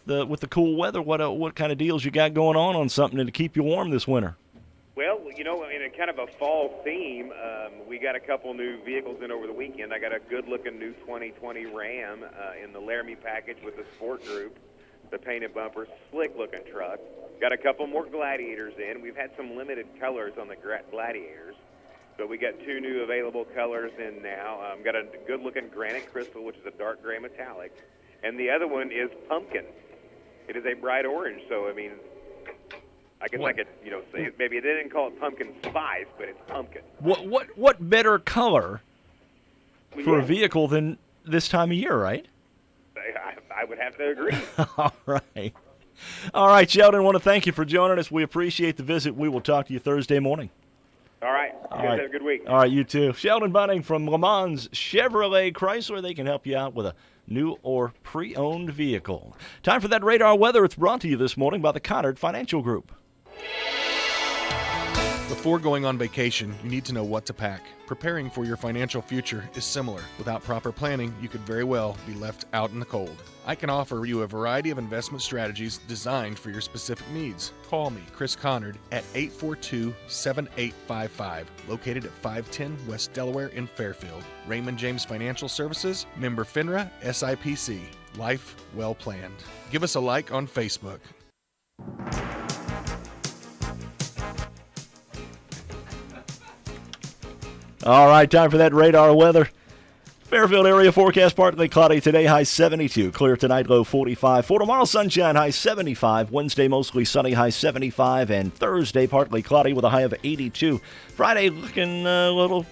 the cool weather, what kind of deals you got going on something to keep you warm this winter? Well, in a kind of a fall theme, we got a couple new vehicles in over the weekend. I got a good-looking new 2020 Ram in the Laramie package with the Sport Group, the painted bumper, slick-looking truck. Got a couple more Gladiators in. We've had some limited colors on the Gladiators, so we got two new available colors in now. Got a good-looking Granite Crystal, which is a dark gray metallic, and the other one is Pumpkin. It is a bright orange, so, I could say maybe they didn't call it Pumpkin Spice, but it's Pumpkin. What better color for a vehicle than this time of year, right? I would have to agree. All right, Sheldon, I want to thank you for joining us. We appreciate the visit. We will talk to you Thursday morning. All right. Have a good week. All right, you too. Sheldon Bunning from Le Mans Chevrolet Chrysler. They can help you out with a new or pre-owned vehicle. Time for that radar weather. It's brought to you this morning by the Conard Financial Group. Before going on vacation, you need to know what to pack. Preparing for your financial future is similar. Without proper planning, you could very well be left out in the cold. I can offer you a variety of investment strategies designed for your specific needs. Call me, Chris Conard, at 842-7855, located at 510 West Delaware in Fairfield. Raymond James Financial Services, member FINRA, SIPC. Life well planned. Give us a like on Facebook. All right, time for that radar weather. Fairfield area forecast partly cloudy today, high 72. Clear tonight, low 45. For tomorrow, sunshine, high 75. Wednesday, mostly sunny, high 75. And Thursday, partly cloudy with a high of 82. Friday, looking a little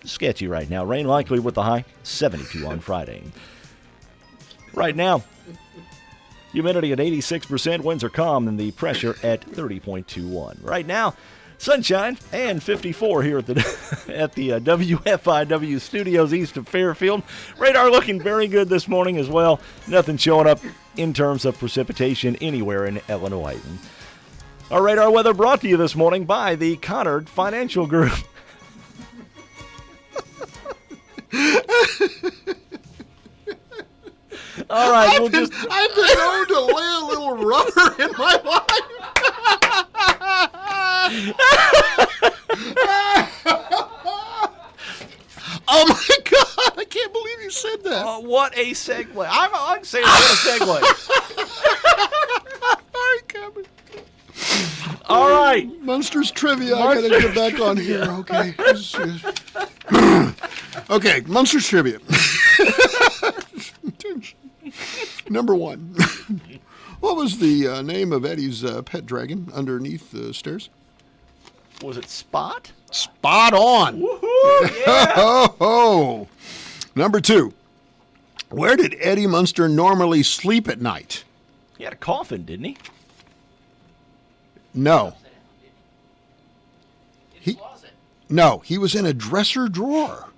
sketchy right now. Rain likely with the high 72 on Friday. Right now, humidity at 86%. Winds are calm and the pressure at 30.21. Right now, sunshine and 54 here at the WFIW studios east of Fairfield. Radar looking very good this morning as well. Nothing showing up in terms of precipitation anywhere in Illinois. Our radar weather brought to you this morning by the Conard Financial Group. All right, I've been known to lay a little rubber in my life. Oh my God! I can't believe you said that. What a segue! I'm saying what a segue. All right, Munsters trivia. I gotta get back on here. Okay. Okay, Munsters trivia. Number one. What was the name of Eddie's pet dragon underneath the stairs? Was it Spot? Spot on. Woohoo! Yeah. Oh. Number two. Where did Eddie Munster normally sleep at night? He had a coffin, didn't he? No. He was in a dresser drawer.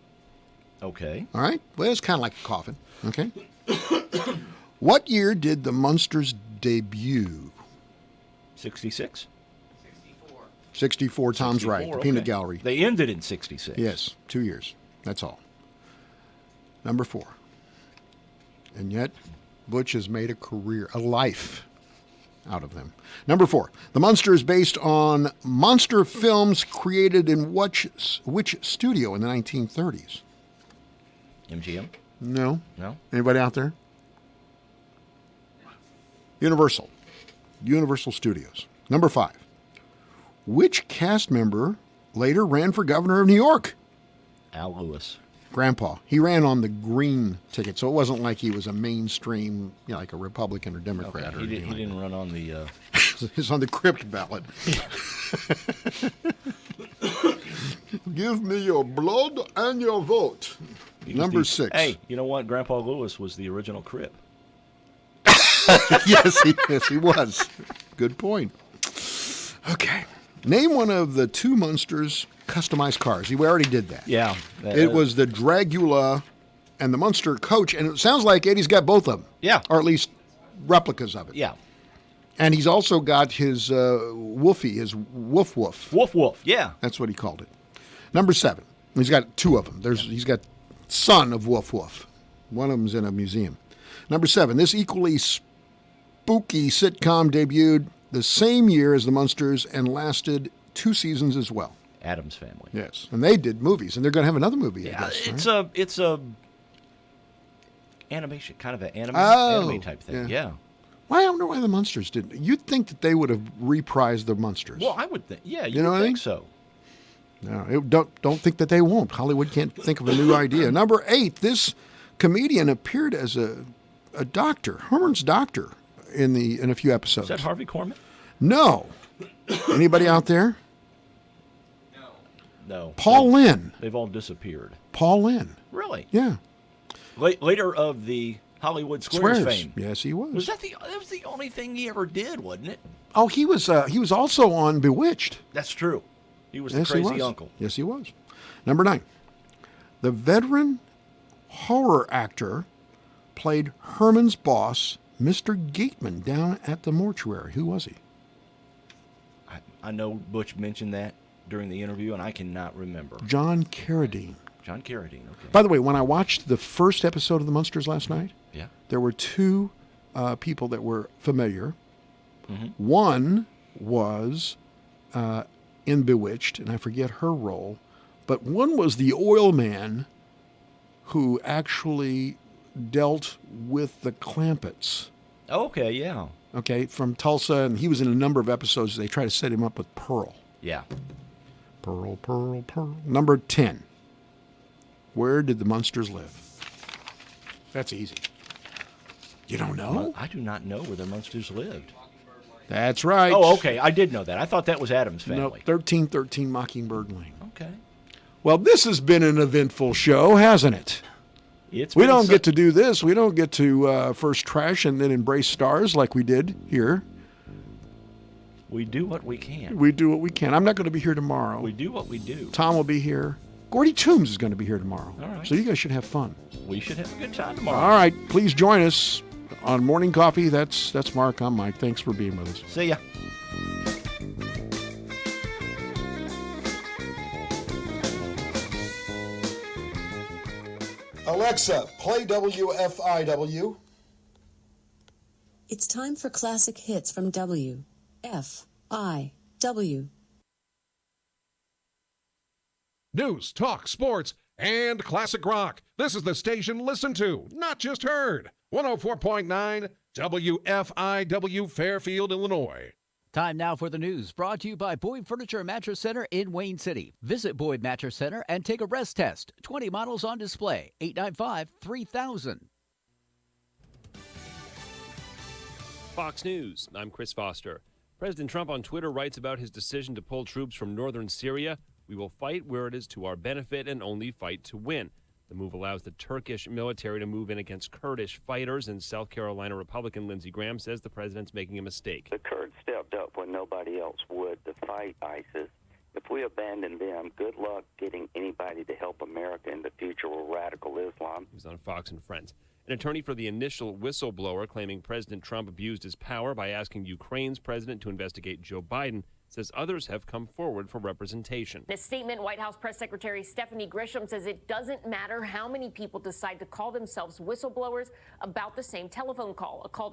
Okay. All right. Well, it's kind of like a coffin. Okay. What year did the Munsters debut? 66. 64. Tom's 64, right. The okay. Peanut Gallery. They ended in 66. Yes, 2 years. That's all. Number four. And yet, Butch has made a career, a life out of them. Number four. The Munster is based on monster films created in which studio in the 1930s? MGM? No. No? Anybody out there? Universal. Universal Studios. Number five. Which cast member later ran for governor of New York? Al Lewis. Grandpa. He ran on the green ticket, so it wasn't like he was a mainstream, like a Republican or Democrat. Okay. He didn't run on the... He's on the crypt ballot. Give me your blood and your vote. Number six. Hey, you know what? Grandpa Lewis was the original Crip. Yes, he was. Good point. Okay. Name one of the two Munsters customized cars. We already did that. Yeah. It was the Dragula and the Munster Coach, and it sounds like Eddie's got both of them. Yeah. Or at least replicas of it. Yeah. And he's also got his Woofy, his Woof Woof. Woof Woof, yeah. That's what he called it. Number seven. He's got two of them. He's got son of Woof Woof. One of them's in a museum. Number seven. This equally spooky sitcom debuted the same year as the Munsters and lasted 2 seasons as well. Addams Family. Yes, and they did movies, and they're going to have another movie. I guess, it's a animation, kind of an anime type thing. Yeah. Well, I don't know why the Munsters didn't. You'd think that they would have reprised the Munsters. Well, I would think. Yeah, you know would what think I so. No, don't think that they won't. Hollywood can't think of a new idea. Number 8. This comedian appeared as a doctor, Herman's doctor, in a few episodes. Is that Harvey Korman? No. Anybody out there? No. Paul Lynn. They've all disappeared. Paul Lynn. Really? Yeah. Later of the Hollywood Squares fame. Yes, he was. That was the only thing he ever did, wasn't it? Oh, he was also on Bewitched. That's true. He was the Yes, crazy uncle. Yes, he was. Number 9. The veteran horror actor played Herman's boss, Mr. Gateman, down at the mortuary. Who was he? I know Butch mentioned that during the interview, and I cannot remember. John Carradine. John Carradine, okay. By the way, when I watched the first episode of The Munsters last night, yeah, there were 2 people that were familiar. Mm-hmm. One was in Bewitched, and I forget her role, but one was the oil man who actually dealt with the Clampetts. Okay, yeah. Okay, from Tulsa, and he was in a number of episodes. They try to set him up with Pearl. Yeah. Pearl, Pearl, Pearl. Number 10. Where did the Munsters live? That's easy. You don't know? I do not know where the Munsters lived. That's right. Oh, okay. I did know that. I thought that was Addams Family. Nope, 1313 Mockingbird Lane. Okay. Well, this has been an eventful show, hasn't it? We don't get to do this. We don't get to first trash and then embrace stars like we did here. We do what we can. We do what we can. I'm not going to be here tomorrow. We do what we do. Tom will be here. Gordy Toombs is going to be here tomorrow. All right. So you guys should have fun. We should have a good time tomorrow. All right. Please join us on Morning Coffee. That's Mark. I'm Mike. Thanks for being with us. See ya. Alexa, play WFIW. It's time for classic hits from WFIW. News, talk, sports, and classic rock. This is the station listened to, not just heard. 104.9 WFIW, Fairfield, Illinois. Time now for the news, brought to you by Boyd Furniture Mattress Center in Wayne City. Visit Boyd Mattress Center and take a rest test. 20 models on display. 895-3000. Fox News, I'm Chris Foster. President Trump on Twitter writes about his decision to pull troops from northern Syria. We will fight where it is to our benefit and only fight to win. The move allows the Turkish military to move in against Kurdish fighters, and South Carolina Republican Lindsey Graham says the president's making a mistake. The Kurds stepped up when nobody else would to fight ISIS. If we abandon them, good luck getting anybody to help America in the future with radical Islam. He was on Fox and Friends. An attorney for the initial whistleblower claiming President Trump abused his power by asking Ukraine's president to investigate Joe Biden says others have come forward for representation. In a statement, White House Press Secretary Stephanie Grisham says it doesn't matter how many people decide to call themselves whistleblowers about the same telephone call, a call